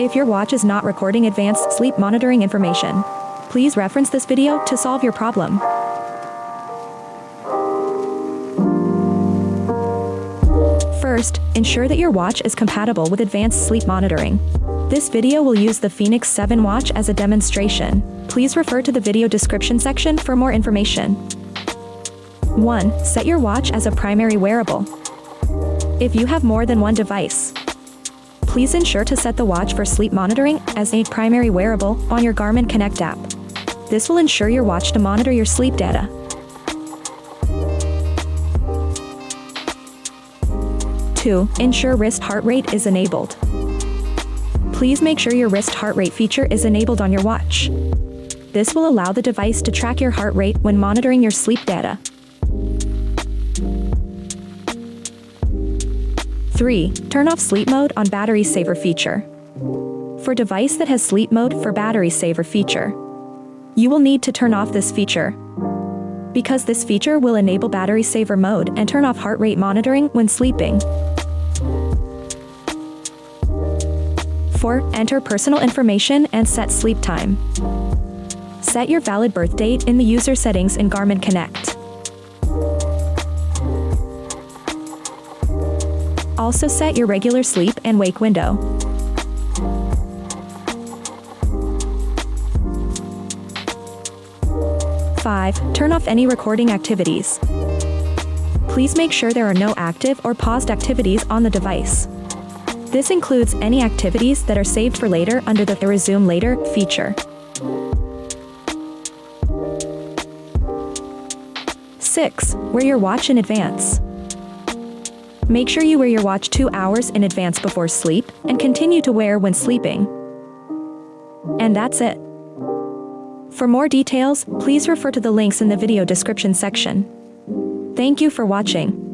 If your watch is not recording advanced sleep monitoring information, please reference this video to solve your problem. First, ensure that your watch is compatible with advanced sleep monitoring. This video will use the Fenix 7 watch as a demonstration. Please refer to the video description section for more information. 1. Set your watch as a primary wearable. If you have more than one device, please ensure to set the watch for sleep monitoring as a primary wearable on your Garmin Connect app. This will ensure your watch to monitor your sleep data. 2. Ensure wrist heart rate is enabled. Please make sure your wrist heart rate feature is enabled on your watch. This will allow the device to track your heart rate when monitoring your sleep data. 3. Turn off sleep mode on battery saver feature. For device that has sleep mode for battery saver feature, you will need to turn off this feature, because this feature will enable battery saver mode and turn off heart rate monitoring when sleeping. 4. Enter personal information and set sleep time. Set your valid birth date in the user settings in Garmin Connect. Also set your regular sleep and wake window. 5. Turn off any recording activities. Please make sure there are no active or paused activities on the device. This includes any activities that are saved for later under the Resume Later feature. 6. Wear your watch in advance. Make sure you wear your watch 2 hours in advance before sleep and continue to wear when sleeping. And that's it. For more details, please refer to the links in the video description section. Thank you for watching.